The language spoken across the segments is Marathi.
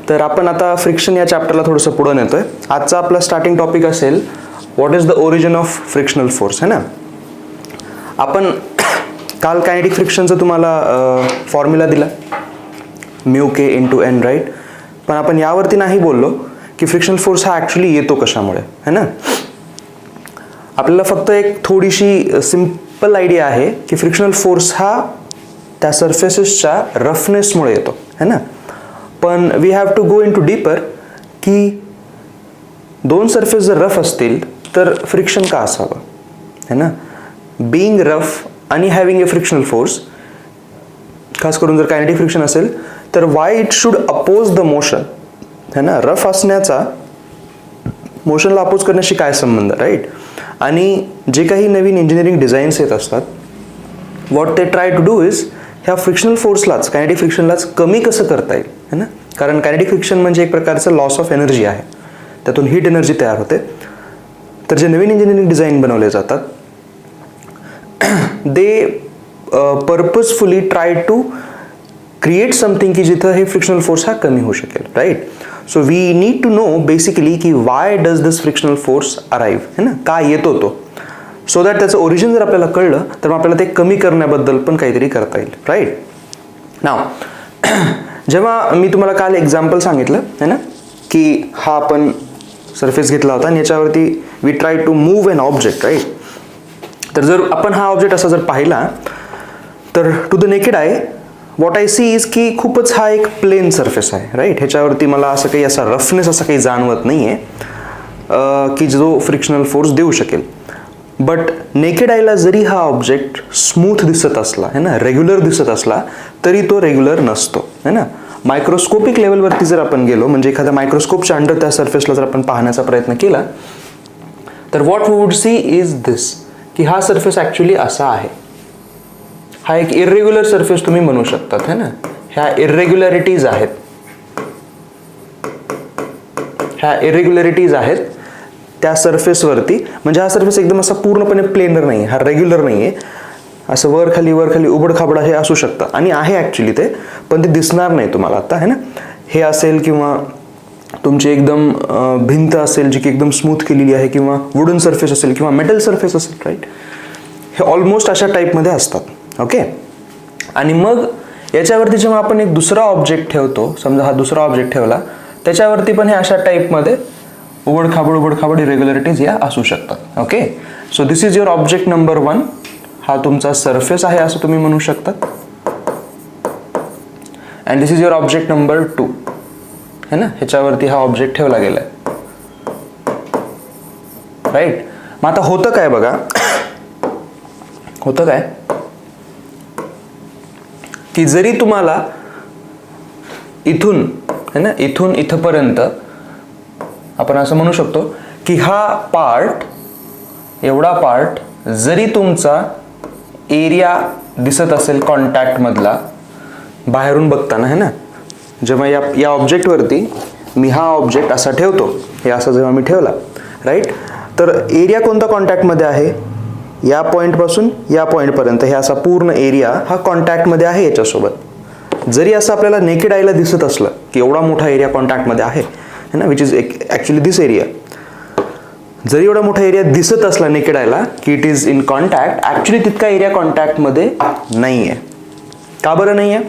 तर आपण आता फ्रिक्शन या चॅप्टरला थोडंसं पुढे नेतोय. आजचा आपला स्टार्टिंग टॉपिक असेल what is the origin of frictional force, है ना. आपण काल कायनेटिक फ्रिक्शनचा तुम्हाला फॉर्म्युला दिला mu k into N, right. पण आपण यावरती नाही बोललो की फ्रिक्शनल फोर्स हा ॲक्च्युली येतो कशामुळे, है ना. आपल्याला फक्त एक थोडीशी सिंपल आयडिया आहे की फ्रिक्शनल फोर्स हा त्या सरफेसेसच्या रफनेसमुळे येतो, है ना. पण we have to go into deeper की दोन सरफेस जर रफ असतील तर फ्रिक्शन का असावं, है ना. बीइंग रफ आणि हॅव्हिंग ए फ्रिक्शनल फोर्स, खास करून जर कायनेटिक फ्रिक्शन असेल तर why it should oppose the motion, है ना. रफ असण्याचा मोशनला अपोज करण्याशी काय संबंध, राईट. आणि जे काही नवीन इंजिनिअरिंग डिझाईन्स येत असतात, व्हॉट ते ट्राय टू डू इज ह्या फ्रिक्शनल फोर्सलाच, कायनेटिक फ्रिक्शनलाच कमी कसं करता येईल, है ना. कारण कायनेटिक फ्रिक्शन म्हणजे एक प्रकारचं लॉस ऑफ एनर्जी आहे, त्यातून हीट एनर्जी तयार होते. तर जे नवीन इंजिनिअरिंग डिझाईन बनवले जातात they purposefully try to create something की जिथं हे फ्रिक्शनल फोर्स हा कमी होऊ शकेल, right. So we need to know basically की why does this frictional force arrive, है ना, का येतो तो. सो दॅट त्याचं ओरिजिन जर आपल्याला कळलं तर मग आपल्याला ते कमी करण्याबद्दल पण काहीतरी करता येईल, राईट. नाव जेव्हा मी तुम्हाला काल एक्झाम्पल सांगितलं, है ना, की हा आपण सरफेस घेतला होता आणि याच्यावरती we try to move an object, right. तर जर आपण हा ऑब्जेक्ट असा जर पाहिला तर to the naked eye what I see is की खूपच हा एक प्लेन सरफेस आहे, राईट. ह्याच्यावरती मला असं काही असा रफनेस असं काही जाणवत नाही आहे की जो फ्रिक्शनल फोर्स देऊ शकेल. बट नेकेड आयला जरी हा ऑब्जेक्ट स्मूथ दिसत असला, है ना, रेग्युलर दिसत असला तरी तो रेग्युलर नसतो, है ना. मायक्रोस्कोपिक लेवलवरती जर आपण गेलो, म्हणजे एखाद्या मायक्रोस्कोपच्या अंडर त्या सरफेसला जर आपण पाहण्याचा प्रयत्न केला तर what we would see is this, की हा सरफेस ॲक्च्युली असा आहे. हा एक इरेग्युलर सरफेस तुम्ही म्हणू शकतात, है ना. ह्या इरेग्युलॅरिटीज आहेत, ह्या इरेग्युलॅरिटीज आहेत त्या सरफेसवरती. म्हणजे हा सरफेस एकदम असा पूर्णपणे प्लेनर नाही, हा रेग्युलर नाही आहे. असं वर खाली उबडखाबड हे असू शकतं आणि आहे ॲक्च्युली ते, पण ते दिसणार नाही तुम्हाला आता, है ना. हे असेल किंवा तुमची एकदम भिंत असेल जी की एकदम स्मूथ केलेली आहे, किंवा वुडन सरफेस असेल किंवा मेटल सरफेस असेल, राईट. हे ऑलमोस्ट अशा टाईपमध्ये असतात, ओके. आणि मग याच्यावरती जेव्हा आपण एक दुसरा ऑब्जेक्ट ठेवतो, समजा हा दुसरा ऑब्जेक्ट ठेवला, त्याच्यावरती पण हे अशा टाईपमध्ये उबडखाबड इरेग्युलरिटीज या असू शकतात, okay. So this is your object number 1. हा तुमचा सरफेस आहे असं तुम्ही म्हणू शकतात. And this is your object number 2, है ना. ह्याच्यावरती हा ऑब्जेक्ट ठेवला गेलाय, राईट. मग आता होतं काय बघा, होतं काय की जरी तुम्हाला इथून, है ना, इथून इथपर्यंत आपण असं म्हणू शकतो की हा पार्ट, एवढा पार्ट जरी तुमचा एरिया दिसत असेल कॉन्टॅक्ट मधला बाहेरून बघताना, है ना. जेव्हा या ऑब्जेक्टवरती मी हा ऑब्जेक्ट असा ठेवतो, हे असा जेव्हा मी ठेवला, राईट, तर एरिया कोणता कॉन्टॅक्टमध्ये आहे, या पॉईंटपासून या पॉईंटपर्यंत हे असा पूर्ण एरिया हा कॉन्टॅक्टमध्ये आहे याच्यासोबत. जरी असं आपल्याला नेकेड आयला दिसत असलं की एवढा मोठा एरिया कॉन्टॅक्टमध्ये आहे, है ना, which is actually this area. जरी एवढा मोठा एरिया दिसत असला नेकेड आयला की it is in contact, actually तितका एरिया कॉन्टॅक्टमध्ये नाही आहे. का बरं नाही आहे?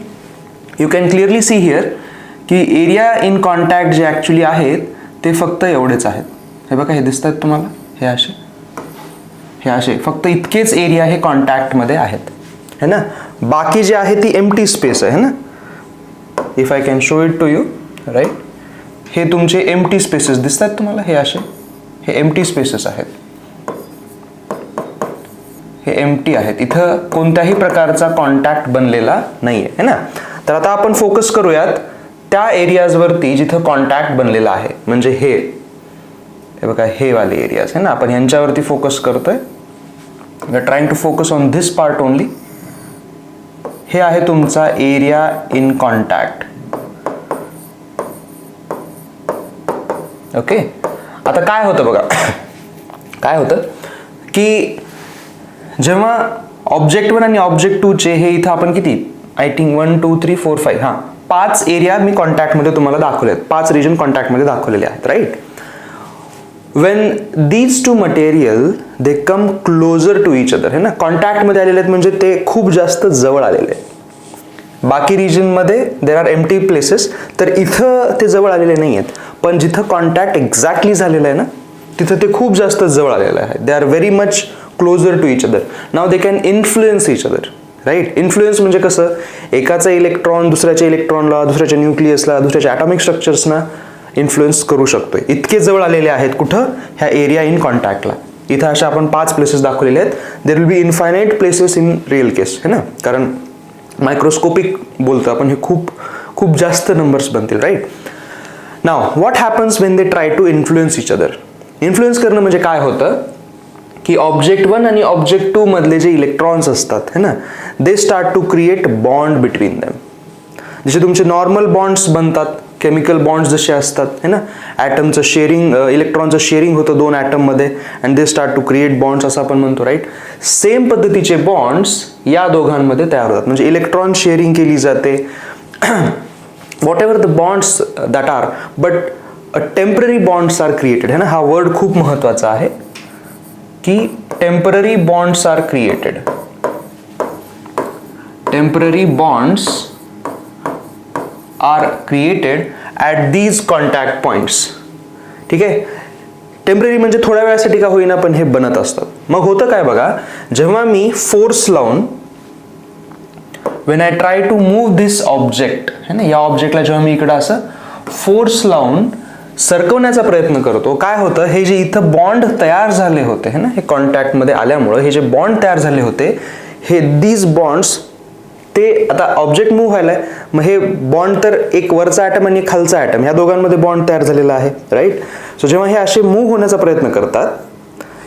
You can clearly see here की एरिया इन कॉन्टॅक्ट जे ॲक्च्युली आहेत ते फक्त एवढेच आहेत. हे बघा, हे दिसत आहेत तुम्हाला, हे असे फक्त इतकेच एरिया हे कॉन्टॅक्टमध्ये आहेत, है ना. बाकी जे आहे ती एम्प्टी स्पेस आहे, है ना. If I can show it to you, right. हे तुमचे एम्प्टी स्पेसेस दिसत आहेत तुम्हाला, हे एम्प्टी स्पेसेस आहेत, हे एम्प्टी आहेत. इथं कोणत्याही प्रकारचा कॉन्टॅक्ट बनलेला नाही आहे, है ना. तर आता आपण फोकस करूयात त्या एरियाजवरती जिथं कॉन्टॅक्ट बनलेला आहे, म्हणजे हे बघा, हे वाले एरियाज, है ना. आपण यांच्यावरती फोकस करतोय. We are trying to focus on this part only. हे आहे तुमचा एरिया इन कॉन्टॅक्ट, ओके. आता काय होतं बघा, काय होतं की जेव्हा ऑब्जेक्ट 1 आणि ऑब्जेक्ट 2 चे हे इथं आपण किती, आय थिंक 1 2 3 4 5, हां 5 एरिया मी कॉन्टॅक्टमध्ये तुम्हाला दाखवले आहेत, 5 रिजन कॉन्टॅक्टमध्ये दाखवलेले आहेत, right. When these two material they come closer to each other, है ना, कॉन्टॅक्टमध्ये आलेले आहेत म्हणजे ते खूप जास्त जवळ आलेले आहेत. बाकी रिजनमध्ये देर आर एम्प्टी प्लेसेस, तर इथं ते जवळ आलेले नाही आहेत, पण जिथं कॉन्टॅक्ट एक्झॅक्टली झालेलं आहे ना तिथं ते खूप जास्त जवळ आलेलं आहे. They are very much closer to each other. Now they can influence each other, right. Influence म्हणजे कसं, एकाचा इलेक्ट्रॉन दुसऱ्याच्या इलेक्ट्रॉनला, दुसऱ्याच्या न्यूक्लियसला, दुसऱ्याच्या ॲटॉमिक स्ट्रक्चर्सना इन्फ्लुएन्स करू शकतोय. इतके जवळ आलेले आहेत कुठं, ह्या एरिया इन कॉन्टॅक्टला. इथं अशा आपण 5 प्लेसेस दाखवलेले आहेत. There will be infinite places in real case, है ना, कारण मायक्रोस्कोपिक बोलतो आपण, हे खूप खूप जास्त नंबर्स बनतील, right. Now what happens when they try to influence each other. Influence करणं म्हणजे काय होतं की ऑब्जेक्ट 1 आणि ऑब्जेक्ट 2 मधले जे इलेक्ट्रॉन्स असतात, है ना, they start to create bond between them. जसे तुमचे नॉर्मल बॉन्ड्स बनतात, केमिकल बॉन्ड्स जसे असतात, है ना, ॲटमचं शेअरिंग, इलेक्ट्रॉनचं शेअरिंग होतं 2 ॲटममध्ये and they start to create bonds असं आपण म्हणतो, राईट. सेम पद्धतीचे बॉन्ड्स या दोघांमध्ये तयार होतात, म्हणजे इलेक्ट्रॉन शेअरिंग केली जाते, whatever the bonds that are, but temporary bonds are created, है ना. हा वर्ड खूप महत्त्वाचा आहे की temporary bonds are created. Temporary bonds are created at these contact points. ठीक आहे, टेम्पररी म्हणजे थोड्या वेळासाठी का होईना पण हे बनत असतात. मग होतं काय बघा, जेव्हा मी फोर्स लावून when I try to move this object, है ना, या ऑब्जेक्टला जेव्हा मी इकडं असं फोर्स लावून सरकवण्याचा प्रयत्न करतो, काय होतं, हे जे इथं बॉन्ड तयार झाले होते, है ना, हे कॉन्टॅक्टमध्ये आल्यामुळं हे जे बॉन्ड तयार झाले होते, हे दीज बॉन्ड्स, ते आता ऑब्जेक्ट मूव्ह व्हायलाय, मग हे बॉन्ड तर एक वरचा ॲटम आणि खालचा ॲटम ह्या दोघांमध्ये बॉन्ड तयार झालेला आहे, राईट. सो जेव्हा हे असे मूव्ह होण्याचा प्रयत्न करतात,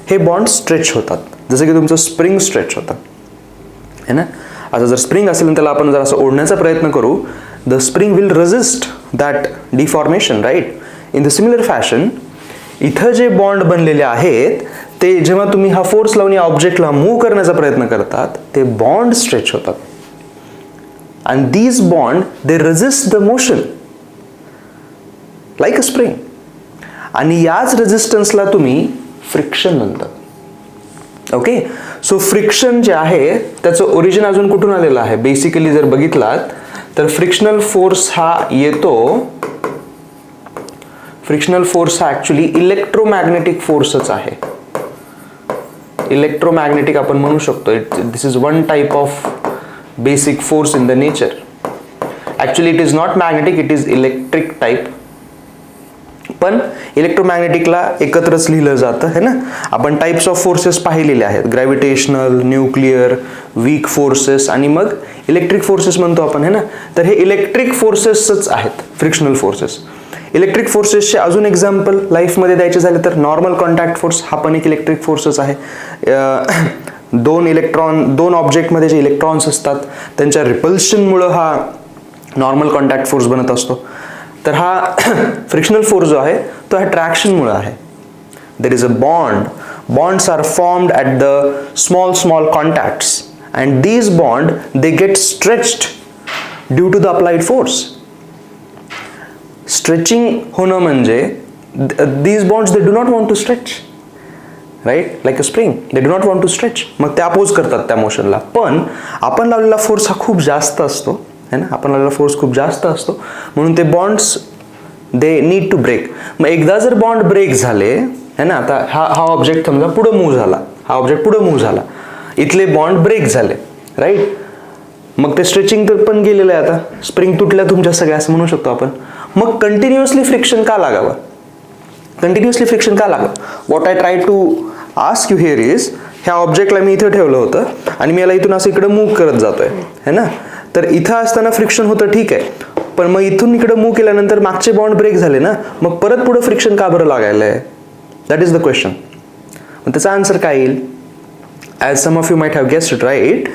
हे बॉन्ड स्ट्रेच होतात, जसं की तुमचं स्प्रिंग स्ट्रेच होतं, है ना. आता जर स्प्रिंग असेल तर त्याला आपण जर असं ओढण्याचा प्रयत्न करू, the spring will resist that deformation, right. In the similar fashion इथं जे बॉन्ड बनलेले आहेत ते जेव्हा तुम्ही हा फोर्स लावून या ऑब्जेक्टला मूव्ह करण्याचा प्रयत्न करतात, ते बॉन्ड स्ट्रेच होतात. And these bond they resist the motion like a spring. आणि याच रेजिस्टन्सला तुम्ही फ्रिक्शन म्हणतात. ओके, सो फ्रिक्शन जे आहे त्याचं ओरिजिन अजून कुठून आलेलं आहे, बेसिकली जर बघितलात तर फ्रिक्शनल फोर्स हा येतो, फ्रिक्शनल फोर्स हा ऍक्च्युली इलेक्ट्रोमॅग्नेटिक फोर्सच आहे. इलेक्ट्रोमॅग्नेटिक आपण म्हणू शकतो. This is one type of basic force in the nature. Actually it is not magnetic, it is electric type. पण इलेक्ट्रोमॅग्नेटिकला एकत्रच लिहिलं जातं, है ना. आपण टाइप्स ऑफ फोर्सेस पाहिलेले आहेत, ग्रॅव्हिटेशनल, न्यूक्लिअर, वीक फोर्सेस आणि मग इलेक्ट्रिक फोर्सेस म्हणतो आपण, है ना. तर हे इलेक्ट्रिक फोर्सेसच आहेत फ्रिक्शनल फोर्सेस. इलेक्ट्रिक फोर्सेसचे अजून एक्झाम्पल लाईफमध्ये द्यायचे झाले तर नॉर्मल कॉन्टॅक्ट फोर्स हा पण एक इलेक्ट्रिक फोर्सच आहे. दोन ऑब्जेक्टमध्ये जे इलेक्ट्रॉन्स असतात त्यांच्या रिपल्शनमुळं हा नॉर्मल कॉन्टॅक्ट फोर्स बनत असतो. तर हा फ्रिक्शनल फोर्स जो आहे तो अट्रॅक्शनमुळे आहे. There is a bond, bonds are formed at the small contacts and these bond they get stretched due to the applied force. Stretching होणं म्हणजे these bonds they do not want to stretch, right, like a spring they do not want to stretch. मग ते अपोज करतात त्या मोशनला. पण आपण लावलेला फोर्स हा खूप जास्त असतो, है ना, आपण लावलेला फोर्स खूप जास्त असतो म्हणून ते bonds they need to break. मग एकदा जर बॉन्ड ब्रेक झाले, है ना, आता हा ऑब्जेक्ट समजा पुढे मूव्ह झाला, हा ऑब्जेक्ट पुढे मूव्ह झाला, इथले बॉन्ड ब्रेक झाले, राईट. मग ते स्ट्रेचिंग तर पण गेलेलं आहे, आता स्प्रिंग तुटल्या तुमच्या सगळ्या असं म्हणू शकतो आपण. मग कंटिन्युअसली फ्रिक्शन का लागावं, कंटिन्युअसली फ्रिक्शन का लागावं. What I try to ask you here is, ह्या ऑब्जेक्टला मी इथं ठेवलं होतं आणि मी याला इथून असं इकडे मूव्ह करत जातोय, है ना. तर इथं असताना फ्रिक्शन होतं, ठीक आहे, पण मग इथून इकडे मूव्ह केल्यानंतर मागचे बॉन्ड ब्रेक झाले ना, मग परत पुढे फ्रिक्शन का बरं लागायला आहे, दॅट इज द क्वेश्चन. मग त्याचा आन्सर काय येईल, as some of you might have guessed it, right.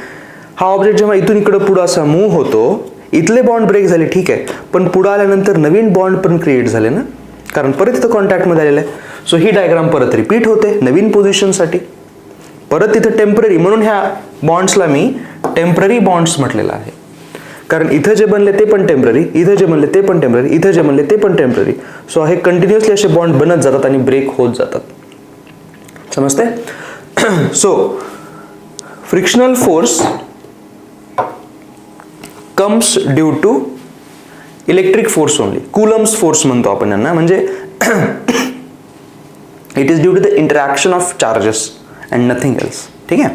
हा ऑब्जेक्ट जेव्हा इथून इकडे पुढे असा मूव्ह होतो, इथले बॉन्ड ब्रेक झाले, ठीक आहे, पण पुढे आल्यानंतर नवीन बॉन्ड पण क्रिएट झाले ना, कारण परत इथं कॉन्टॅक्टमध्ये आलेलं आहे. सो ही डायग्राम परत रिपीट होते नवीन पोझिशनसाठी, परत तिथं टेम्पररी, म्हणून ह्या बॉन्ड्सला मी टेम्पररी बॉन्ड्स म्हटलेलं आहे. कारण इथं जे बनले ते पण टेम्पररी, इथं जे बनले ते पण टेम्पररी, इथं जे बनले ते पण टेम्पररी. सो हे कंटिन्युअसली असे बॉन्ड बनत जातात आणि ब्रेक होत जातात. समजते? So frictional force comes due to electric force only. Coulomb's force म्हणतो आपण यांना, म्हणजे it is due to the interaction of charges and nothing else. ठीक आहे,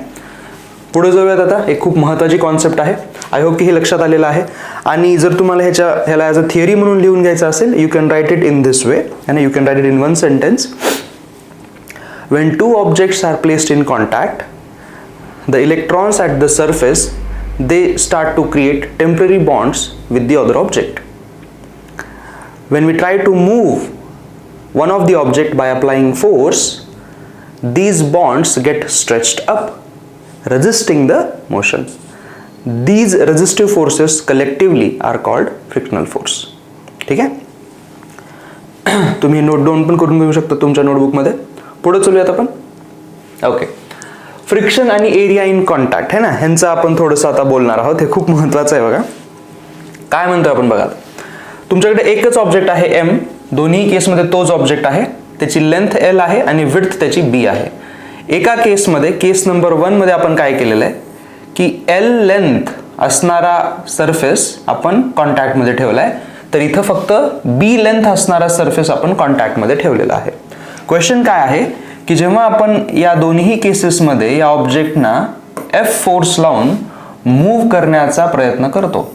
पुढे जाऊयात आता. एक खूप महत्त्वाची कॉन्सेप्ट आहे. आय होप की हे लक्षात आलेलं आहे. आणि जर तुम्हाला ह्याला ॲज अ थिअरी म्हणून लिहून घ्यायचं असेल, you can write it in this way and you can write it in one sentence. When two objects are placed in contact, the electrons at the surface, they start to create temporary bonds with the other object. When we try to move one of the object by applying force, these bonds get stretched up, resisting the motion. These resistive forces collectively are called frictional force. ठीक आहे, तुम्ही नोट डाऊन पण करून घेऊ शकता तुमच्या नोटबुकमध्ये. पुढे चलूयात आपण. ओके, फ्रिक्शन आणि एरिया इन कॉन्टॅक्ट है ना, ह्यांचं आपण थोडंसं आता बोलणार आहोत. हे खूप महत्त्वाचं आहे. बघा काय म्हणतोय आपण. बघा तुमच्याकडे एकच ऑब्जेक्ट आहे एम, दोन्ही केसमध्ये तोच ऑब्जेक्ट आहे, त्याची लेंथ एल आहे आणि विड्थ त्याची बी आहे. एका केसमध्ये, केस नंबर 1 मध्ये आपण काय केलेलं आहे की एल लेंथ असणारा सरफेस आपण कॉन्टॅक्टमध्ये ठेवला आहे, तर इथं फक्त बी लेंथ असणारा सरफेस आपण कॉन्टॅक्टमध्ये ठेवलेला आहे. क्वेश्चन काय आहे की जेव्हा आपण या दोन्ही केसेसमध्ये या ऑब्जेक्टना एफ फोर्स लावून मूव्ह करण्याचा प्रयत्न करतो,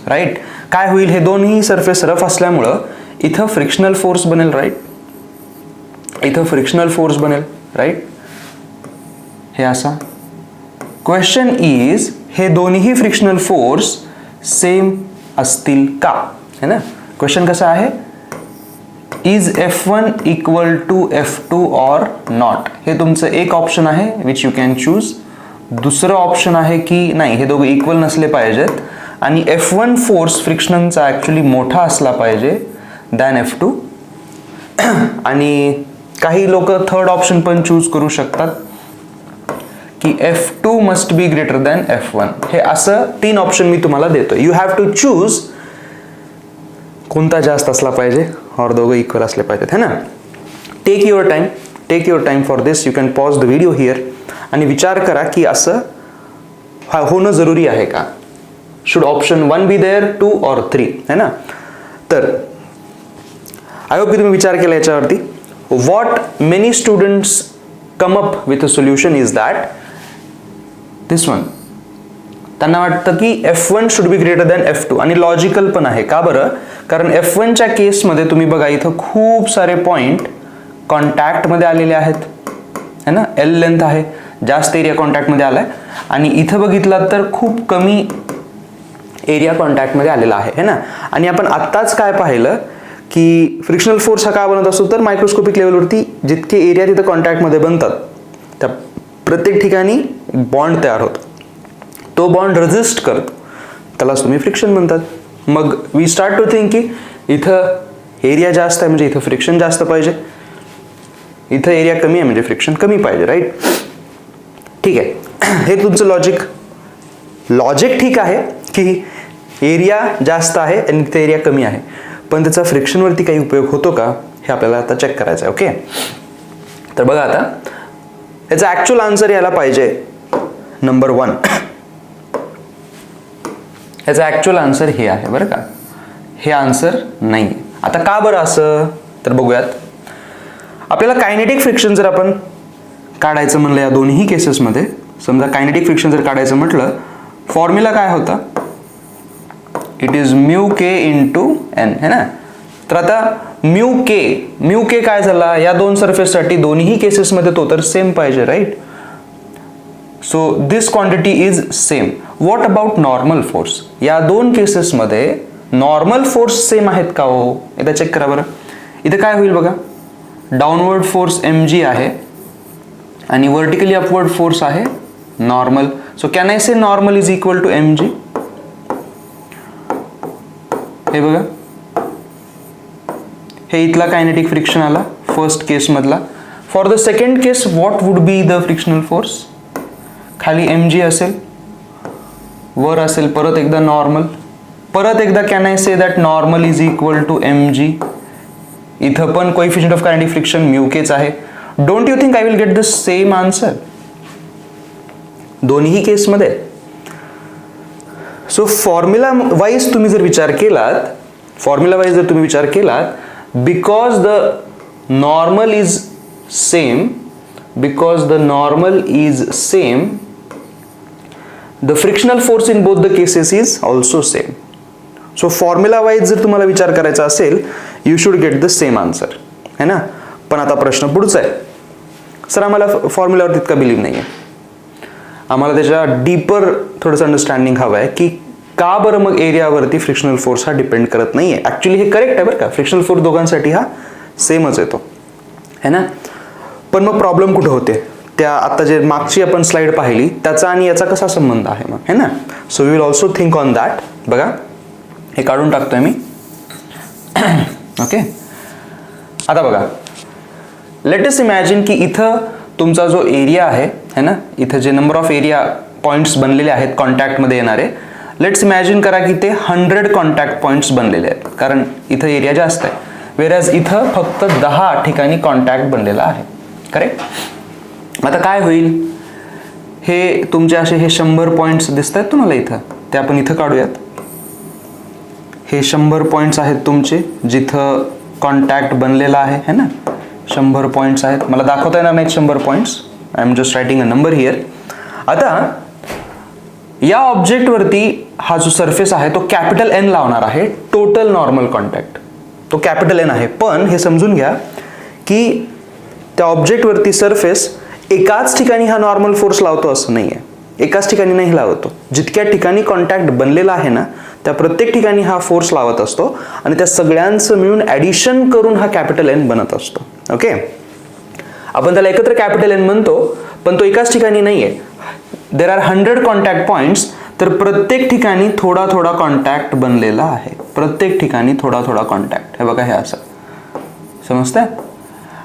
राईट, काय होईल. हे दोन्ही सरफेस रफ असल्यामुळं इथं फ्रिक्शनल फोर्स बनेल, राईट, इथं फ्रिक्शनल फोर्स बनेल, राईट, हे असा. क्वेश्चन इज हे दोन्ही फ्रिक्शनल फोर्स सेम असतील का, है ना. क्वेश्चन कसा आहे, is F1 equal to F2 और नॉट. हे तुमचं एक ऑप्शन आहे विच यू कॅन चूज. दुसरं ऑप्शन आहे की नाही, हे दोघं इक्वल नसले पाहिजेत आणि F1 फोर्स फ्रिक्शनचा ॲक्च्युली मोठा असला पाहिजे दॅन F2. आणि काही लोक थर्ड ऑप्शन पण चूज करू शकतात की F2 must be greater than F1. हे असं 3 ऑप्शन मी तुम्हाला देतो. यू हॅव टू चूज कोणता जास्त असला पाहिजे और दोघं इक्वल असले पाहिजेत, है ना. Take your time for this. You can pause the video here आणि विचार करा की असं होणं जरुरी आहे का. शुड ऑप्शन 1 बी देअर, 2 और 3, है ना. तर आय होप की तुम्ही विचार केला याच्यावरती. What many students come up with a solution is that this one. त्यांना वाटतं की F1 should be greater than F2 आणि लॉजिकल पण आहे. का बरं, कारण F1च्या केसमध्ये तुम्ही बघा इथं खूप सारे पॉइंट कॉन्टॅक्टमध्ये आलेले आहेत, है ना. एल लेंथ आहे, जास्त एरिया कॉन्टॅक्टमध्ये आलाय आणि इथं बघितलात तर खूप कमी एरिया कॉन्टॅक्टमध्ये आलेला आहे, है ना. आणि आपण आत्ताच काय पाहिलं की फ्रिक्शनल फोर्स हा का बनत असतो, तर मायक्रोस्कोपिक लेवलवरती जितके एरिया तिथं कॉन्टॅक्टमध्ये बनतात त्या प्रत्येक ठिकाणी बॉन्ड तयार होतो. तो बॉन्ड रेजिस्ट करतो, त्यालाच तुम्ही फ्रिक्शन म्हणतात. मग वी स्टार्ट टू थिंक की इथं एरिया जास्त आहे म्हणजे इथं फ्रिक्शन जास्त पाहिजे, इथं एरिया कमी आहे म्हणजे फ्रिक्शन कमी पाहिजे, राईट. ठीक आहे, हे तुमचं लॉजिक ठीक आहे की एरिया जास्त आहे आणि इथं एरिया कमी आहे, पण त्याचा फ्रिक्शनवरती काही उपयोग होतो का हे आपल्याला आता चेक करायचं आहे. ओके, तर बघा आता याचा ॲक्च्युअल आन्सर यायला पाहिजे नंबर 1. याचा ॲक्च्युअल आन्सर हे आहे बरं का, हे आन्सर नाही. आता का बरं असं, तर बघूयात. आपल्याला कायनेटिक फ्रिक्शन जर आपण काढायचं म्हणलं या दोन्ही केसेसमध्ये, समजा कायनेटिक फ्रिक्शन जर काढायचं म्हटलं, फॉर्म्युला काय होता, it is mu k into N, है ना. तर आता म्यू के काय झाला, या दोन सरफेससाठी दोन्ही केसेसमध्ये तो तर सेम पाहिजे, right. So this quantity is same. What about normal force, या दोन केसेसमध्ये नॉर्मल फोर्स सेम आहेत का हो, एकदा चेक करा बरं. इथे काय होईल बघा, डाऊनवर्ड फोर्स mg आहे आणि वर्टिकली अपवर्ड फोर्स आहे normal. So can I say normal is equal to mg. हे बघा, हे इथला कायनेटिक फ्रिक्शन आला फर्स्ट केस मधला. For the second case what would be the frictional force, खाली mg असेल, वर असेल परत एकदा नॉर्मल, परत एकदा can I say that normal is equal to mg. इथं पण कोएफिशियंट ऑफ कायनेटिक फ्रिक्शन म्यूकेच आहे. Don't you think I will get the same answer दोन्ही केसमध्ये? सो फॉर्म्युला वाईज तुम्ही जर विचार केलात, because the normal is same, the frictional force in both the cases is also same. So formula wise जर तुम्हाला विचार करायचा असेल, you should get the same answer, है ना? पण आता प्रश्न पुढचा आहे, सर आम्हाला फॉर्म्युलावर तितका बिलीव्ह नाही आहे, आम्हाला त्याच्या डीपर थोडंसं अंडरस्टँडिंग हवं आहे की का बरं मग एरियावरती फ्रिक्शनल फोर्स हा डिपेंड करत नाही आहे. ॲक्च्युली हे करेक्ट आहे बरं का, फ्रिक्शनल फोर्स दोघांसाठी हा सेमच येतो, है ना? पण मग प्रॉब्लेम कुठं होते, त्या आता जे मागची आपण स्लाइड पाहिली त्याचा आणि याचा कसा संबंध आहे मग, है ना? So we will also think on that. बघा हे काढून टाकतोय मी. ओके, आता बघा, लेट अस इमॅजिन की इथं तुमचा जो एरिया आहे, है ना, इथं जे नंबर ऑफ एरिया पॉईंट्स बनलेले आहेत कॉन्टॅक्टमध्ये येणारे, लेट्स इमॅजिन करा की ते 100 कॉन्टॅक्ट पॉईंट्स बनलेले आहेत, कारण इथं एरिया जास्त आहे, वेरॅज इथं फक्त 10 ठिकाणी कॉन्टॅक्ट बनलेला आहे. करेक्ट? आता काय होईल, हे तुमचे असे हे 100 पॉईंट्स दिसत आहेत तुम्हाला इथं, ते आपण इथं काढूयात. हे 100 पॉईंट्स आहेत तुमचे जिथं कॉन्टॅक्ट बनलेला आहे, है ना? 100 पॉईंट्स आहेत, मला दाखवता येणार नाहीत 100 points, I am just writing a number here. आता या ऑब्जेक्टवरती हा जो सरफेस आहे तो कॅपिटल N लावणार आहे, टोटल नॉर्मल कॉन्टॅक्ट तो कॅपिटल N आहे. पण हे समजून घ्या की त्या ऑब्जेक्टवरती सरफेस एकाच ठिकाणी हा नॉर्मल फोर्स लावतो असं नाही आहे, एकाच ठिकाणी नाही लावतो. जितक्या ठिकाणी कॉन्टॅक्ट बनलेला आहे ना त्या प्रत्येक ठिकाणी हा फोर्स लावत असतो आणि त्या सगळ्यांचं मिळून ॲडिशन करून हा कॅपिटल N बनत असतो. ओके, आपण त्याला एकत्र कॅपिटल N म्हणतो, पण तो एकाच ठिकाणी नाही आहे. देर आर 100 कॉन्टॅक्ट पॉईंट्स, तर प्रत्येक ठिकाणी थोडा थोडा कॉन्टॅक्ट बनलेला आहे, प्रत्येक ठिकाणी थोडा थोडा कॉन्टॅक्ट. हे बघा हे असं समजतंय.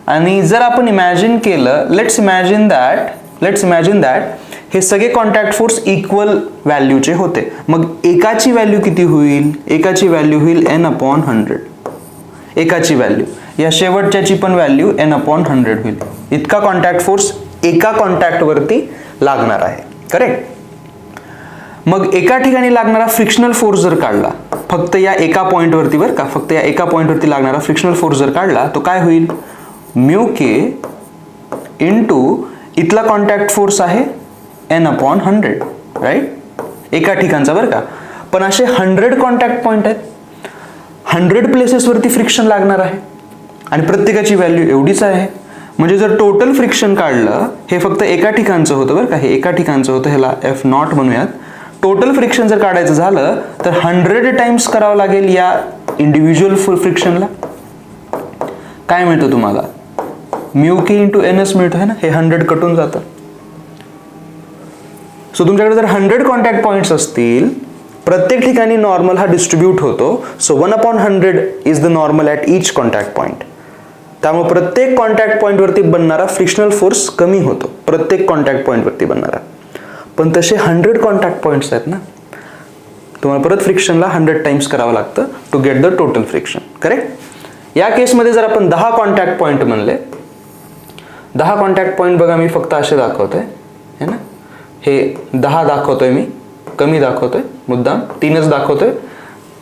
आणि जर आपण इमॅजिन केलं, लेट्स इमॅजिन दॅट हे सगळे कॉन्टॅक्ट फोर्स इक्वल व्हॅल्यूचे होते, मग एकाची व्हॅल्यू किती होईल? एकाची व्हॅल्यू होईल N/100. एकाची व्हॅल्यू, या शेवटच्याची पण व्हॅल्यू N/100 होईल. इतका कॉन्टॅक्ट फोर्स एका कॉन्टॅक्टवरती लागणार आहे. करेक्ट? मग एका ठिकाणी लागणारा फ्रिक्शनल फोर्स जर काढला, फक्त या एका पॉइंटवरती बरं का, फक्त या एका पॉइंटवरती लागणारा फ्रिक्शनल फोर्स जर काढला, तो काय होईल? μk इंटू इथला कॉन्टॅक्ट फोर्स आहे N/100, राईट? एका ठिकाणचा बरं का. पण असे 100 कॉन्टॅक्ट पॉइंट आहेत, 100 प्लेसेसवरती फ्रिक्शन लागणार आहे आणि प्रत्येकाची व्हॅल्यू एवढीच आहे. म्हणजे जर टोटल फ्रिक्शन काढलं, हे फक्त एका ठिकाणचं होतं बरं का, हे एका ठिकाणचं होतं, ह्याला F0 म्हणूयात. टोटल फ्रिक्शन जर काढायचं झालं तर 100 टाइम्स करावं लागेल या इंडिव्हिज्युअल फ्रिक्शनला. काय मिळतं तुम्हाला? μk इंटू ns मिळतं, है ना? हे 100 कटून जातं. सो तुमच्याकडे जर 100 कॉन्टॅक्ट पॉइंट्स असतील, प्रत्येक ठिकाणी नॉर्मल हा डिस्ट्रीब्यूट होतो. So 1/100 is the normal at each contact point. त्यामुळे प्रत्येक कॉन्टॅक्ट पॉइंटवरती बनणारा फ्रिक्शनल फोर्स कमी होतो, प्रत्येक कॉन्टॅक्ट पॉइंटवरती बनणारा. पण तसे 100 कॉन्टॅक्ट पॉइंट्स आहेत ना, तुम्हाला परत फ्रिक्शनला 100 टाइम्स करावं लागतं to get the total friction. Correct? या केसमध्ये जर आपण 10 कॉन्टॅक्ट पॉइंट म्हणले, 10 कॉन्टॅक्ट पॉइंट बघा मी फक्त असे दाखवतोय, है ना? हे 10 दाखवतोय मी, कमी दाखवतोय मुद्दाम, 3च दाखवतोय,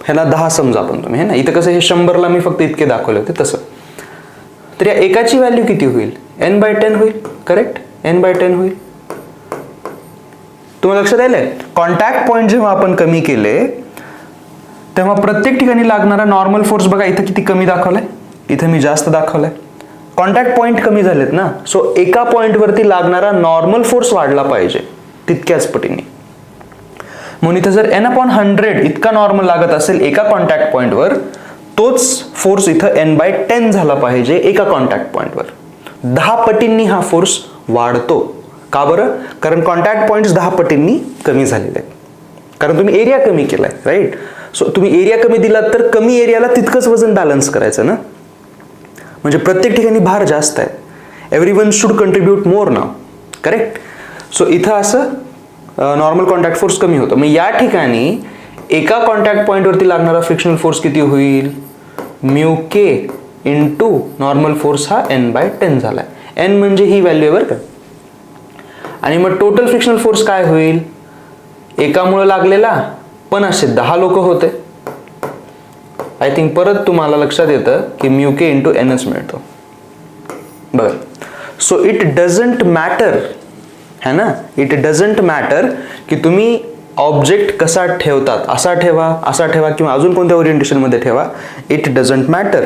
ह्याला 10 समजा आपण तुम्ही, है ना? इथं कसं हे 100ला मी फक्त इतके दाखवले होते तसं. तर या एकाची व्हॅल्यू किती होईल? N/10 होईल. करेक्ट? N/10 होईल. तुम्हाला लक्षात आलंय? कॉन्टॅक्ट पॉइंट जेव्हा आपण कमी केले तेव्हा प्रत्येक ठिकाणी लागणारा नॉर्मल फोर्स बघा इथं किती कमी दाखवलाय, इथं मी जास्त दाखवलाय. कॉन्टॅक्ट पॉइंट कमी झालेत ना, सो एका पॉइंटवरती लागणारा नॉर्मल फोर्स वाढला पाहिजे तितक्याच पटीने. म्हणून इथं जर N/100 इतका नॉर्मल लागत असेल एका कॉन्टॅक्ट पॉइंटवर, तोच फोर्स इथं N/10 झाला पाहिजे एका कॉन्टॅक्ट पॉइंटवर. 10 पटींनी हा फोर्स वाढतो. का बरं? कारण कॉन्टॅक्ट पॉइंट्स 10 पटींनी कमी झालेले आहेत, कारण तुम्ही एरिया कमी केलाय, राईट? सो तुम्ही एरिया कमी दिलात तर कमी एरियाला तितकंच वजन बॅलन्स करायचं ना, म्हणजे प्रत्येक ठिकाणी भार जास्त आहे. Everyone should contribute more now. Correct? So इथं असं नॉर्मल कॉन्टॅक्ट फोर्स कमी होतं. मग या ठिकाणी एका कॉन्टॅक्ट पॉईंटवरती लागणारा फ्रिक्शनल फोर्स किती होईल, mu k into normal force हा n/10 झालाय. n म्हणजे ही व्हॅल्यू आहे बरं का. आणि मग टोटल फ्रिक्शनल फोर्स काय होईल, एकामुळे लागलेला पण असे 10 लोक होते. आय थिंक परत तुम्हाला लक्षात येतं की म्यू के इंटू एनच मिळतो. बघा, सो इट डझंट मॅटर है ना, इट डझंट मॅटर की तुम्ही ऑब्जेक्ट कसा ठेवतात, असा ठेवा किंवा अजून कोणत्या ओरिएंटेशनमध्ये ठेवा, इट डझंट मॅटर.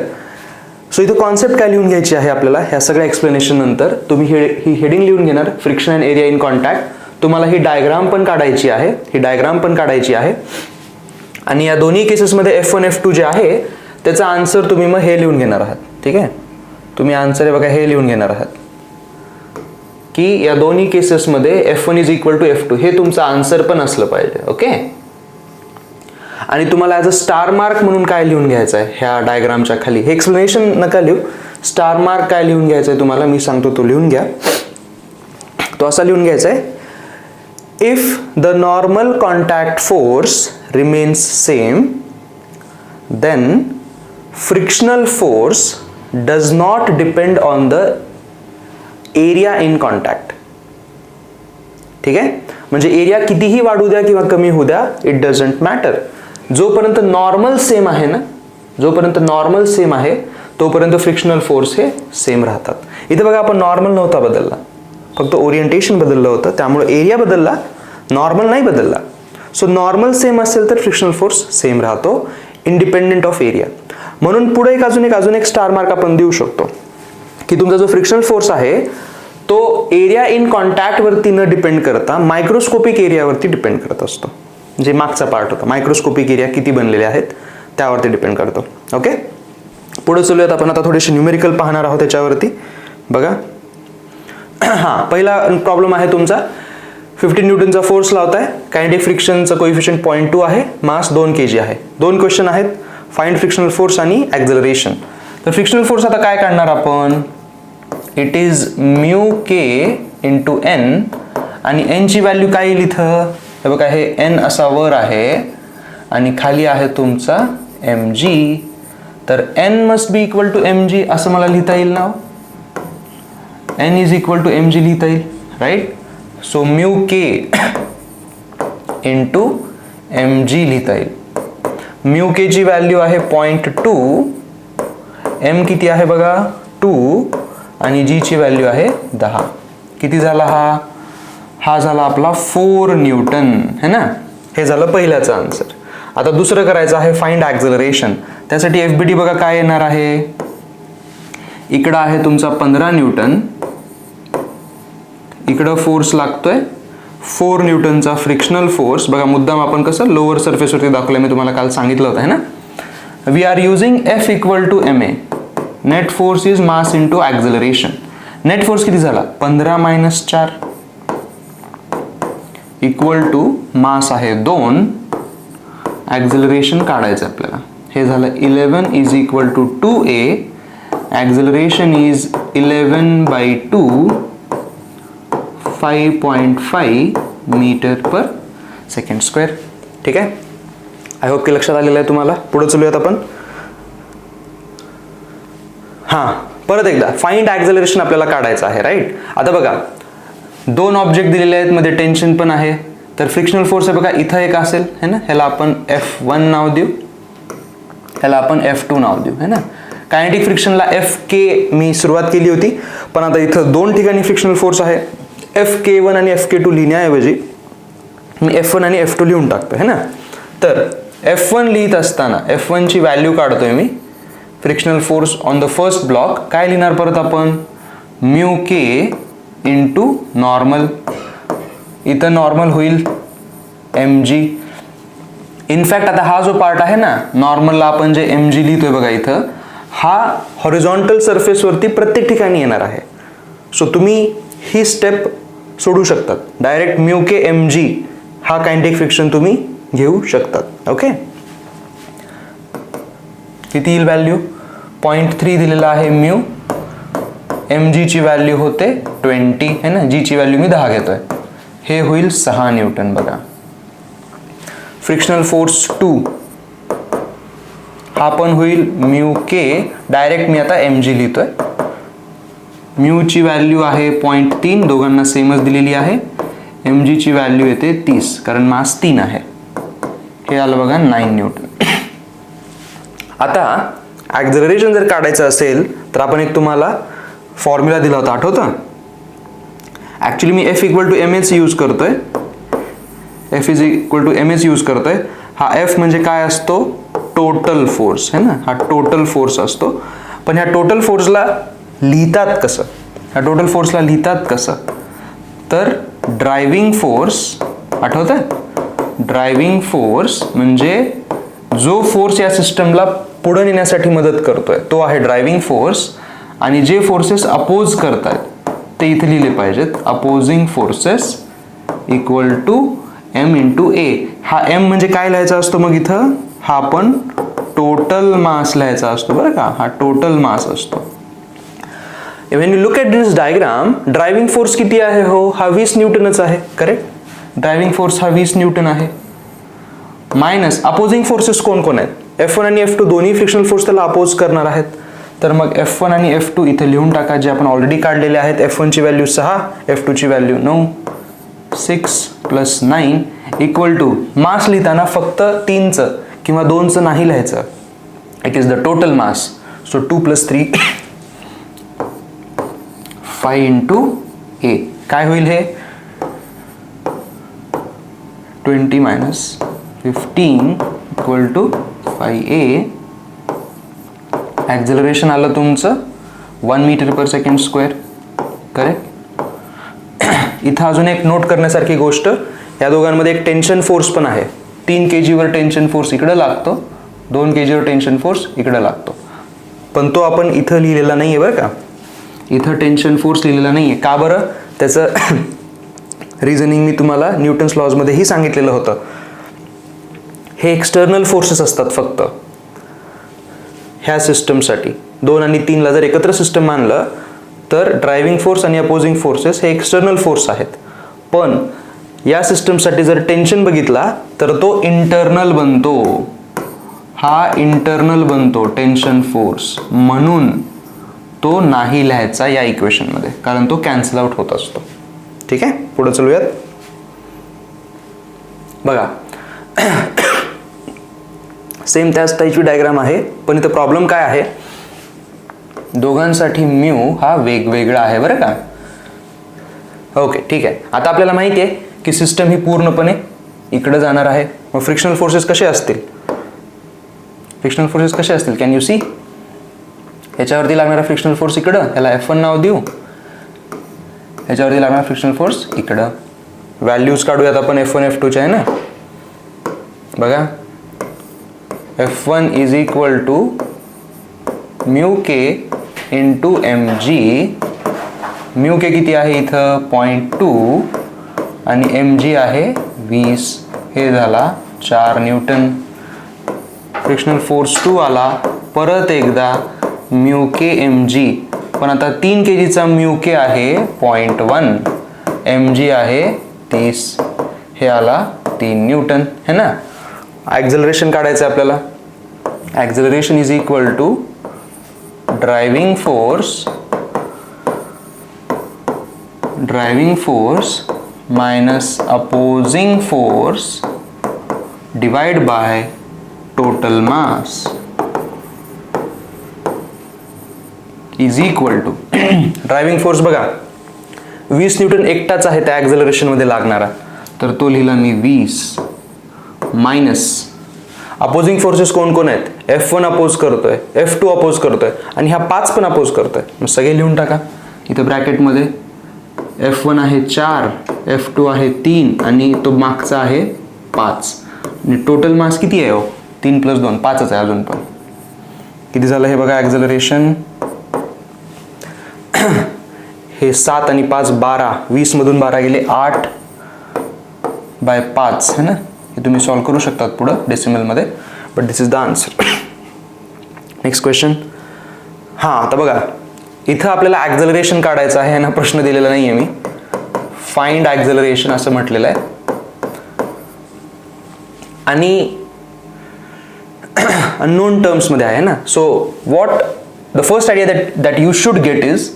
सो इथं कॉन्सेप्ट काय लिहून घ्यायची आहे आपल्याला, ह्या सगळ्या एक्सप्लेनेशन नंतर तुम्ही ही हेडिंग लिहून घेणार, friction and area in contact. तुम्हाला ही डायग्राम पण काढायची आहे, आणि या दोन्ही केसेसमध्ये F1 F2 जे आहे त्याचा आन्सर तुम्ही मग हे लिहून घेणार आहात. ठीक आहे, तुम्ही आन्सर बघा हे लिहून घेणार आहात की या दोन्ही केसेसमध्ये F1 is equal to F2 हे तुमचं आन्सर पण असलं पाहिजे. ओके, आणि तुम्हाला ॲज अ स्टार मार्क म्हणून काय लिहून घ्यायचं आहे ह्या डायग्रामच्या खाली, हे एक्सप्लेनेशन नका लिहू, स्टार मार्क काय लिहून घ्यायचं आहे तुम्हाला मी सांगतो, तो लिहून घ्या. तो असा लिहून घ्यायचा आहे, if the normal contact force remains same then frictional force does not depend on the area in contact. ठीक आहे, म्हणजे एरिया कितीही वाढू द्या किंवा कमी होऊ द्या, इट डझंट मॅटर. जोपर्यंत नॉर्मल सेम आहे ना, तोपर्यंत फ्रिक्शनल फोर्स हे सेम राहतात. इथे बघा आपण नॉर्मल नव्हता बदलला, फक्त ओरिएंटेशन बदललं होतं, त्यामुळे एरिया बदलला, नॉर्मल नाही बदलला. सो नॉर्मल सेम असेल तर फ्रिक्शनल फोर्स सेम राहतो इंडिपेंडेंट ऑफ एरिया. म्हणून पुढे अजून एक स्टार मार्क आपण देऊ शकतो की तुमचा जो फ्रिक्शनल फोर्स आहे तो एरिया इन कॉन्टॅक्ट वरती न डिपेंड करता मायक्रोस्कोपिक एरियावरती डिपेंड करत असतो. जे मागचा पार्ट होता, मायक्रोस्कोपिक एरिया किती बनलेले आहेत त्यावरती डिपेंड करतो. ओके, पुढे चलूयात आपण. आता थोडेसे न्यूमेरिकल पाहणार आहोत त्याच्यावरती. बघा, हां, पहिला प्रॉब्लेम आहे तुमचा 15 न्यूटनचा फोर्स लावताय, कायनेटिक फ्रिक्शनचं कोइफिशियंट 0.2 आहे, मास 2 kg आहे. 2 क्वेश्चन आहेत, फाइंड फ्रिक्शनल फोर्स आणि ॲक्झलरेशन. तर फ्रिक्शनल फोर्स आता काय काढणार आपण, it is mu k into N, आणि एन ची व्हॅल्यू काय येईल इथं, हे बघा हे एन असा वर आहे आणि खाली आहे तुमचा एम जी. तर N must be equal to m g असं मला लिहिता येईल ना, N is equal to m g लिहिता येईल, right. So mu k into m g लिहिता येईल. म्यू के ची व्हॅल्यू आहे 0.2, एम किती आहे बघा 2, आणि जी ची व्हॅल्यू आहे 10. किती झाला हा झाला आपला 4 न्यूटन है ना. हे झालं पहिल्याचं आन्सर. आता दुसरं करायचं आहे फाइंड ॲक्झलरेशन. त्यासाठी FBD बघा काय येणार आहे, इकडं आहे तुमचा 15 न्यूटन, इकडं फोर्स लागतोय 4 न्यूटनचा फ्रिक्शनल फोर्स. बघा मुद्दाम आपण कसं लोअर सरफेसवरती दाखवलं, मी तुम्हाला काल सांगितलं होतं है ना. We are using F equal to MA, net force is mass into acceleration. Net force किती झाला 15 - 4 इक्वल टू मास आहे 2, ॲक्झलरेशन काढायचं आपल्याला. हे झालं 11 is equal to 2A, acceleration is 11/2, 5.5 metre per second square. ठीक आहे, आय होप की लक्षात आलेलं आहे तुम्हाला. पुढे चलूयात आपण. हां, परत एकदा फाइंड ॲक्झलरेशन आपल्याला काढायचं आहे, राईट. आता बघा 2 ऑब्जेक्ट दिलेले आहेत, मध्ये टेन्शन पण आहे. तर फ्रिक्शनल फोर्स आहे बघा इथं एक असेल है ना, ह्याला आपण F1 नाव देऊ, ह्याला आपण F2 नाव देऊ है ना. कायनेटिक फ्रिक्शनला FK मी सुरुवात केली होती, पण आता इथं 2 ठिकाणी फ्रिक्शनल फोर्स आहे. FK1 आणि FK2 लिहिण्याऐवजी मी F1 आणि F2 लिहून टाकतो है ना. तर F1 लिहित असताना F1 ची व्हॅल्यू काढतोय मी, frictional force on the first block. काय लिहिणार परत आपण, म्यू के इंटू नॉर्मल, इथं नॉर्मल होईल mg. इनफॅक्ट आता हा जो पार्ट आहे ना नॉर्मलला आपण जे mg लिहितोय बघा इथं, हा हॉरिझॉन्टल सरफेसवरती प्रत्येक ठिकाणी येणार आहे. सो तुम्ही ही स्टेप सोडू शकतात, डायरेक्ट म्यू के mg हा कायनेटिक फ्रिक्शन तुम्ही घेऊ शकतात. ओके, किती येईल व्हॅल्यू 0.3 दिलेला आहे म्यू, mg ची व्हॅल्यू होते 20 है ना, जी ची व्हॅल्यू मी 10 घेतोय, हे होईल 6 न्यूटन. बघा फ्रिक्शनल फोर्स 2 हा पण होईल म्यू के. डायरेक्ट मी आता mg लिहितोय. म्यूची व्हॅल्यू आहे 0.3, दोघांना सेमच दिलेली आहे. mg ची व्हॅल्यू येते 30 कारण मास 3 आहे. हे आलं बघा 9 न्यूटन. आता ॲक्झलरेशन जर काढायचं असेल तर आपण एक तुम्हाला फॉर्म्युला दिला होता, आठवतं? ॲक्च्युली मी F equal to mh use करतोय. F is equal to mh use करतोय. हा F म्हणजे काय असतो? टोटल फोर्स है ना. हा टोटल फोर्स असतो. पण ह्या टोटल फोर्सला लिहितात कसं? ह्या टोटल फोर्सला लिहितात कसं? तर ड्रायव्हिंग फोर्स, आठवतंय? ड्रायव्हिंग फोर्स म्हणजे जो फोर्स या सिस्टमला पुढे नेण्यासाठी मदत करतोय तो आहे ड्रायव्हिंग फोर्स. आणि जे फोर्सेस अपोज करतायत ते इथे लिहिले पाहिजेत. Opposing forces equal to m into a. हा m म्हणजे काय लिहायचा असतो मग इथं? हा पण टोटल मास लिहायचा असतो बरं का. हा टोटल मास असतो. When you look at this diagram, driving force किती आहे? हो, हा 20 न्यूटनच आहे. करेक्ट. ड्रायव्हिंग फोर्स हा 20 न्यूटन आहे. मायनस अपोजिंग फोर्सेस कोण कोण आहेत? F1 आणि F2 दोन्ही फ्रिक्शनल फोर्स त्याला अपोज करणार आहेत. तर मग F1 आणि F2 इथे लिहून टाका, जे आपण ऑलरेडी काढलेले आहेत. F1 ची व्हॅल्यू 6, F2 ची व्हॅल्यू 9. 6 + 9 इक्वल टू मास लिहिताना फक्त 3चं किंवा 2चं नाही लिहायचं. It is the total mass. So 2 + 3 5 into a. काय होईल हे? 20 - 15 इक्वल टू 5a. ॲक्झलरेशन आलं तुमचं 1 मीटर/सेकंड². करेक्ट. इथं अजून एक नोट करण्यासारखी गोष्ट, या दोघांमध्ये एक टेन्शन फोर्स पण आहे. 3 kg वर टेन्शन फोर्स इकडे लागतो, 2 kg वर टेन्शन फोर्स इकडे लागतो. पण तो आपण इथं लिहिलेला नाही आहे बरं का. इथं टेन्शन फोर्स लिहिलेला नाही आहे. का बरं? त्याचं रिझनिंग मी तुम्हाला न्यूटन्स लॉजमध्येही सांगितलेलं होतं. हे एक्सटर्नल फोर्सेस असतात फक्त ह्या सिस्टमसाठी. 2 आणि 3ला जर एकत्र सिस्टम मानलं तर ड्रायव्हिंग फोर्स आणि अपोजिंग फोर्सेस हे एक्सटर्नल फोर्स आहेत. पण या सिस्टमसाठी जर टेन्शन बघितला तर तो इंटरनल बनतो. हा इंटरनल बनतो टेन्शन फोर्स, म्हणून तो नाही लिहायचा या इक्वेशनमध्ये, कारण तो कॅन्सल आउट होत असतो. ठीक आहे, पुढे चलूयात. बघा सेम त्याच टाईपची डायग्राम आहे, पण इथं प्रॉब्लेम काय आहे? दोघांसाठी म्यू हा वेगवेगळा आहे बरं का. ओके, ठीक आहे. आता आपल्याला माहिती आहे की सिस्टम ही पूर्णपणे इकडे जाणार आहे. मग फ्रिक्शनल फोर्सेस कसे असतील? फ्रिक्शनल फोर्सेस कसे असतील? Can you see? ह्याच्यावरती लागणारा फ्रिक्शनल फोर्स इकडं, ह्याला F1 नाव देऊ. ह्याच्यावरती लागणारा फ्रिक्शनल फोर्स इकडं. व्हॅल्यूज काढूयात आपण F1 F2च्या, आहे ना. बघा, F1 is equal to mu k into mg. Mu k किती आहे इथं? 0.2 आणि mg आहे 20. हे झाला 4 न्यूटन. फ्रिक्शनल फोर्स 2 आला. परत एकदा म्यू के mg, पण आता 3 kgचा म्यू के आहे 0.1, mg आहे 30. हे आला 3 न्यूटन, है ना. ॲक्झलरेशन काढायचं आपल्याला. Acceleration is equal to driving force minus opposing force divide by total mass is equal to driving force बघा 20 न्यूटन एकटाच आहे त्या ॲक्झलरेशनमध्ये लागणारा, तर तो लिहिला मी 20 मायनस अपोजिंग फोर्सेस कोण कोण आहेत? F1 अपोज करतोय, F2 अपोज करतोय आणि ह्या 5 पण अपोज करतोय. मग सगळे लिहून टाका इथं ब्रॅकेटमध्ये. F1 आहे 4, F2 आहे 3 आणि तो मागचा आहे 5. आणि टोटल मास किती आहे? 3 + 2 5च आहे अजून पण. किती झालं हे बघा ॲक्झलरेशन? हे 7 आणि 5 12, 20 मधून 12 गेले 8/5, है ना. हे तुम्ही सॉल्व करू शकतात पुढं डेसिमलमध्ये, but this is the answer. Next question. हां, आता बघा इथं आपल्याला ॲक्झलरेशन काढायचं आहे ना. प्रश्न दिलेला नाही आहे मी. फाइंड ॲक्झलरेशन असं म्हटलेलं आहे. आणि अननोन टर्म्समध्ये आहे ना. So what the first idea that you should get is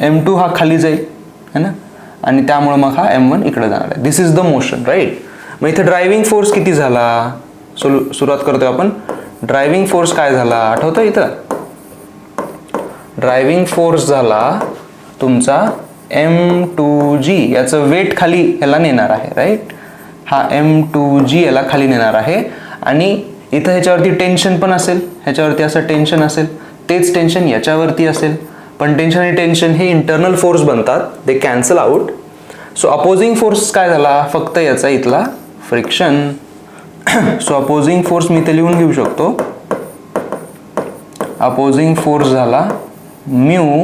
M2 हा खाली जाईल है ना, आणि त्यामुळे मग हा M1 इकडे जाणार आहे. दिस इज द मोशन, राईट. मग इथे ड्रायव्हिंग फोर्स किती झाला, सुरुवात करतोय आपण. ड्रायव्हिंग फोर्स काय झाला आठवतं इथं. ड्रायव्हिंग फोर्स झाला तुमचा M2G. याचं वेट खाली ह्याला नेणार आहे, राईट. हा M2G याला खाली नेणार आहे आणि इथं ह्याच्यावरती टेन्शन पण असेल, ह्याच्यावरती असं टेन्शन असेल, तेच टेन्शन याच्यावरती असेल. पण टेन्शन आणि टेन्शन हे इंटरनल फोर्स बनतात, they cancel out. So opposing force काय झाला, फक्त याचा इथला फ्रिक्शन. सो अपोजिंग फोर्स मी इथे लिहून घेऊ शकतो. अपोजिंग फोर्स झाला म्यू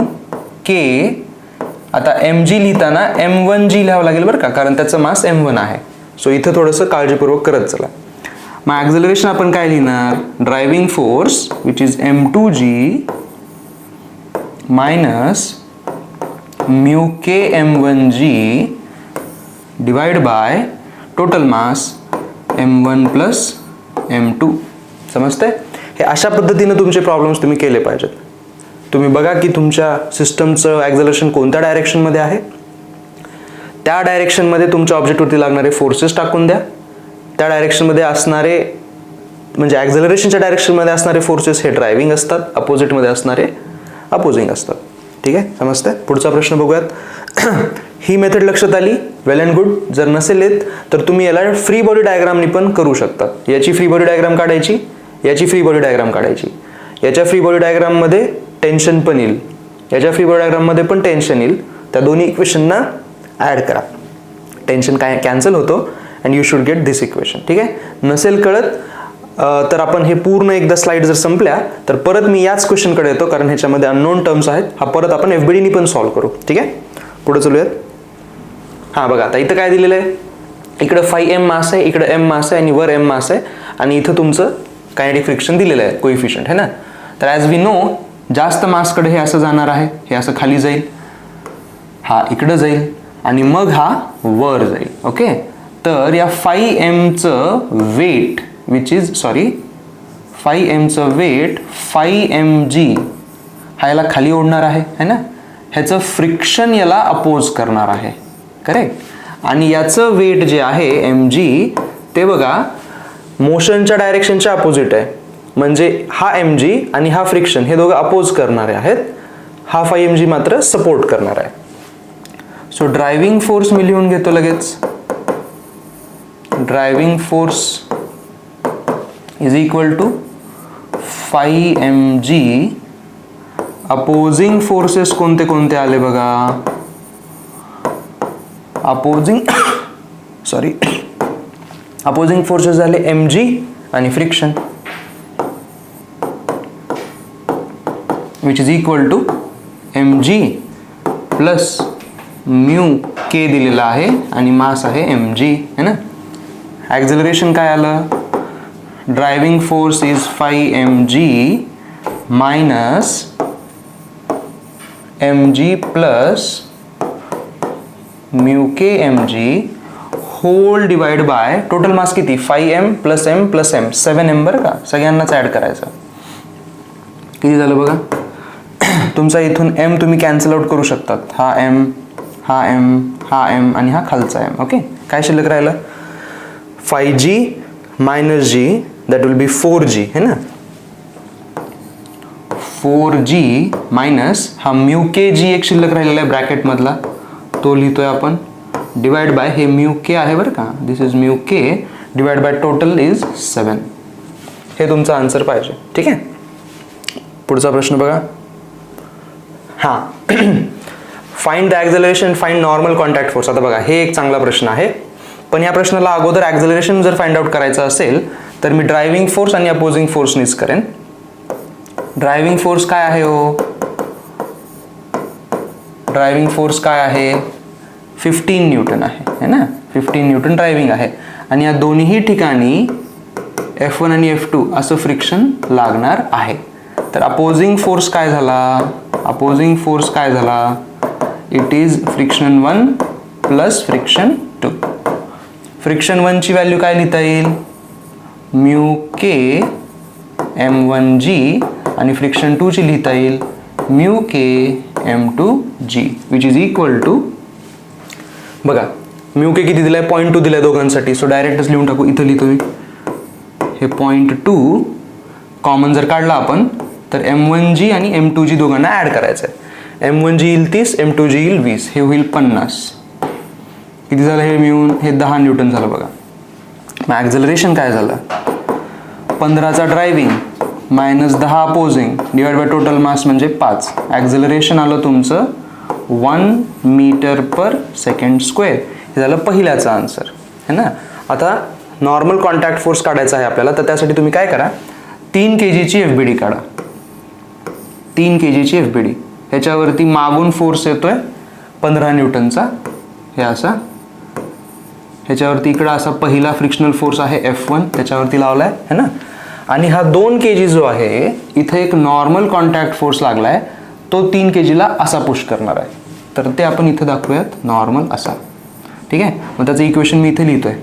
के. आता mg लिहिताना M1G लिहावं लागेल बरं का, कारण त्याचं मास M1 आहे. सो इथं थोडंसं काळजीपूर्वक करत चला. मग ॲक्झलरेशन आपण काय लिहिणार, driving force which is M2G minus mu K M1G divide by total mass M1 plus M2. समजतंय. हे अशा पद्धतीने तुमचे प्रॉब्लेम्स तुम्ही केले पाहिजेत. तुम्ही बघा की तुमच्या सिस्टमचं ॲक्झलरेशन कोणत्या डायरेक्शनमध्ये आहे, त्या डायरेक्शनमध्ये तुमच्या ऑब्जेक्टवरती लागणारे फोर्सेस टाकून द्या. त्या डायरेक्शनमध्ये असणारे म्हणजे ॲक्झलरेशनच्या डायरेक्शनमध्ये असणारे फोर्सेस हे ड्रायव्हिंग असतात, अपोजिटमध्ये असणारे अपोजिंग असतात. ठीक आहे, समजतंय. पुढचा प्रश्न बघूयात. ही मेथड लक्षात आली, वेल अँड गुड. जर नसेल येत तर तुम्ही याला फ्री बॉडी डायग्रामनी पण करू शकतात. याची फ्री बॉडी डायग्राम काढायची, याची फ्री बॉडी डायग्राम काढायची. याच्या फ्री बॉडी डायग्राममध्ये टेन्शन पण येईल, याच्या फ्री बॉडी डायग्राममध्ये पण टेन्शन येईल. त्या दोन्ही इक्वेशनना ॲड करा, टेन्शन काय कॅन्सल होतो and you should get this equation. ठीक आहे. नसेल कळत तर आपण हे पूर्ण एकदा स्लाइड जर संपल्या तर परत मी याच क्वेश्चनकडे येतो, कारण ह्याच्यामध्ये अननोन टर्म्स आहेत. हा परत आपण FBDनी पण सॉल्व्ह करू. ठीक आहे, पुढे चलूयात. हां बघा, आता इथं काय दिलेलं आहे, इकडं 5m मास आहे, इकडं m मास आहे आणि वर m मास आहे आणि इथं तुमचं कायनेटिक फ्रिक्शन दिलेलं आहे, कोइफिशियंट है ना. तर ॲज वी नो जास्त मासकडे हे असं जाणार आहे, हे असं खाली जाईल, हा इकडं जाईल आणि मग हा वर जाईल. ओके. तर या 5mचं वेट विच इज 5mचं वेट 5mg हा याला खाली ओढणार आहे है ना. ह्याचं फ्रिक्शन याला अपोज करणार आहे, करेक्ट. आणि याचं वेट जे आहे mg ते बघा मोशनच्या डायरेक्शनच्या अपोजिट आहे, म्हणजे हा mg आणि हा फ्रिक्शन हे दोघं अपोज करणारे आहेत, हा 5mg मात्र सपोर्ट करणार आहे. सो ड्रायव्हिंग फोर्स मी लिहून घेतो लगेच. Driving force is equal to 5mg. Opposing forces कोणते कोणते आले बघा. अपोजिंग फोर्सेस झाले mg आणि friction which is equal to mg plus mu k दिलेला आहे आणि मास आहे mg है ना. ॲक्झलरेशन काय आलं, driving force is 5mg minus mg plus mu k mg whole divide by total mass किती 5m plus m plus m 7m बरं का, सगळ्यांनाच ॲड करायचं. किती झालं बघा. तुमचा इथून m तुम्ही कॅन्सल आउट करू शकतात, हा m हा m हा m आणि हा खालचा m. ओके. काय शिल्लक राहिलं 5g minus g that will be 4g है ना. 4g मायनस हा म्यू के जी एक शिल्लक राहिलेला आहे ब्रॅकेट मधला, तो लिहितोय आपण डिवाइड बाय हे म्यू के आहे बरं का, this is mu k divide by total is 7. हे तुमचा आन्सर पाहिजे. ठीक आहे. पुढचा प्रश्न बघा. हां find the acceleration, find normal contact force. आता बघा हे एक चांगला प्रश्न आहे, पण या प्रश्नाला अगोदर ॲक्झलरेशन जर फाइंड आउट करायचं असेल तर मी ड्रायव्हिंग फोर्स आणि अपोजिंग फोर्सनीच करेन. ड्रायव्हिंग फोर्स काय आहे हो, ड्रायव्हिंग फोर्स काय आहे 15 न्यूटन आहे ना. 15 न्यूटन ड्रायव्हिंग आहे आणि या दोन्ही ठिकाणी F1 आणि F2 असं फ्रिक्शन लागणार आहे. तर अपोजिंग फोर्स काय झाला, अपोजिंग फोर्स काय झाला, it is friction 1 plus friction 2. Friction 1 ची व्हॅल्यू काय लिहिता येईल, म्यू के m1g आणि फ्रिक्शन 2 ची लिहिता येईल mu k m2g which is equal to, बघा म्यू के किती दिलाय 0.2 दिलाय दोघांसाठी, सो डायरेक्टच लिहून टाकू. इथं लिहितो मी हे 0.2 कॉमन जर काढला आपण तर m1g आणि m2g दोघांना ॲड करायचं आहे. m1g येईल 30, m2g येईल 20, हे होईल 50. किती झालं हे मिळून? हे 10 न्यूटन झालं बघा. मग ॲक्झलरेशन काय झालं? 15चा driving minus 10 opposing divide by total mass म्हणजे 5. ॲक्झलरेशन आलं तुमचं 1 मीटर पर सेकंड स्क्वेअर. हे झालं पहिल्याचा आन्सर है ना. आता नॉर्मल कॉन्टॅक्ट फोर्स काढायचा आहे आपल्याला, तर त्यासाठी तुम्ही काय करा, 3 kgची FBD काढा. 3 kgची FBD, ह्याच्यावरती मागून फोर्स येतोय 15 न्यूटनचा, हे असा. ह्याच्यावरती इकडं असा पहिला फ्रिक्शनल फोर्स आहे F1, त्याच्यावरती लावलाय है ना. आणि हा 2 kg जो आहे इथे एक नॉर्मल कॉन्टॅक्ट फोर्स लागलाय, तो 3 kgला असा पुश करणार आहे. तर ते आपण इथे दाखवूयात नॉर्मल असा. ठीक आहे. मग त्याचं इक्वेशन मी इथे लिहितोय,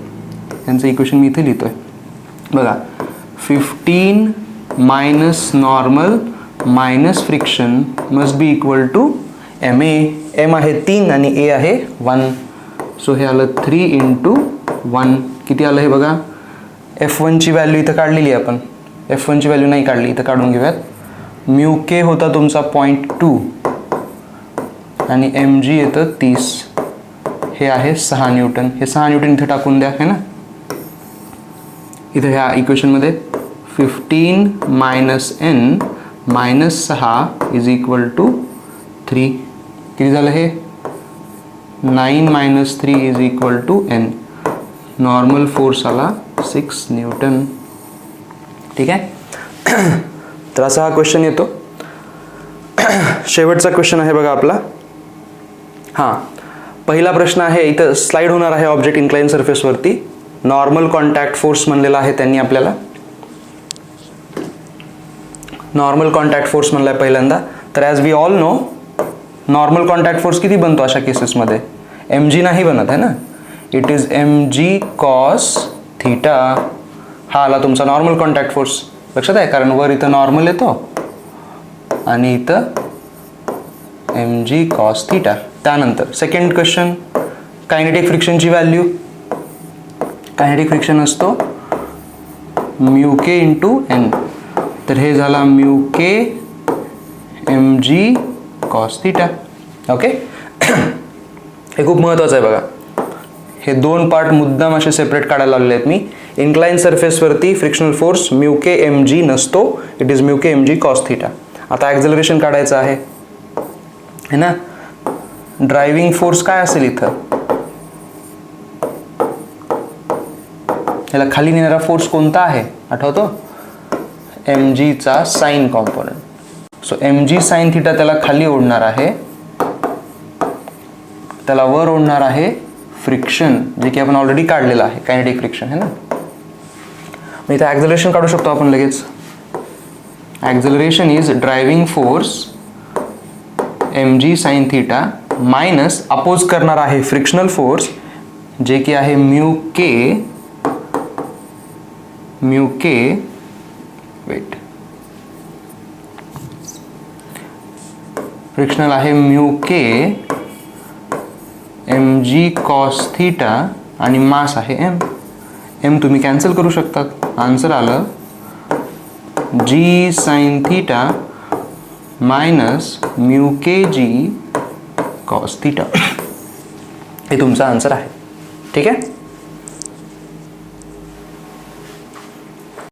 त्यांचं इक्वेशन मी इथे लिहितोय बघा. 15 minus normal minus friction must be equal to MA. M आहे 3 आणि A आहे 1. सो हे आलं 3 × 1. किती आलं हे बघा. F1 ची व्हॅल्यू इथं काढलेली आहे आपण, F1 ची व्हॅल्यू नाही काढली, इथं काढून घेऊयात. म्यू के होता तुमचा 0.2 आणि mg येतं 30. हे आहे 6 न्यूटन. हे 6 न्यूटन इथे टाकून द्या है ना. इथे ह्या इक्वेशनमध्ये 15 minus n minus 6 is equal to 3. किती झालं हे? 9 minus 3 is equal to n. Normal force आला 6 न्यूटन. ठीक आहे. तर असा हा क्वेश्चन येतो. शेवटचा क्वेश्चन आहे बघा आपला. हां, पहिला प्रश्न आहे, इथं स्लाइड होणार आहे ऑब्जेक्ट इन्क्लाइन सरफेसवरती. नॉर्मल कॉन्टॅक्ट फोर्स म्हणलेला आहे त्यांनी आपल्याला. नॉर्मल कॉन्टॅक्ट फोर्स म्हणलाय पहिल्यांदा. तर as we all know, normal contact force किती बनतो अशा केसेसमध्ये? mg नाही बनत आहे ना. It is mg cos theta. हा आला तुमचा नॉर्मल कॉन्टॅक्ट फोर्स. लक्षात आहे, कारण वर इथं नॉर्मल येतो आणि इथं mg कॉस थीटा. त्यानंतर सेकंड क्वेश्चन, कायनेटिक फ्रिक्शनची व्हॅल्यू. कायनेटिक फ्रिक्शन असतो म्यू के इंटू n. तर हे झाला mu k mg cos theta. Okay. हे खूप महत्त्वाचं आहे बघा. हे 2 पार्ट मुद्दाम असे सेपरेट काढायला लावले आहेत मी. Incline सरफेसवरती frictional force mu k mg नसतो, it is mu k mg cos theta. आता ॲक्झलरेशन काढायचं आहे है ना. ड्रायव्हिंग फोर्स काय असेल इथं? ह्याला खाली नेणारा फोर्स कोणता आहे आठवतो? mg चा sine component. So mg sine theta त्याला खाली ओढणार आहे, त्याला वर ओढणार आहे फ्रिक्शन, जे की आपण ऑलरेडी काढलेलं आहे, कायनेटिक फ्रिक्शन है ना. मग इथं ॲक्झलरेशन काढू शकतो आपण लगेच. Acceleration is driving force mg sine theta minus oppose करणार आहे फ्रिक्शनल फोर्स, जे की आहे म्यू के वेट, फ्रिक्शनल आहे mu k mg cos theta आणि मास आहे m तुम्ही कॅन्सल करू शकतात. आन्सर आलं g sine theta minus mu k g cos theta. हे तुमचा आन्सर आहे. ठीक आहे.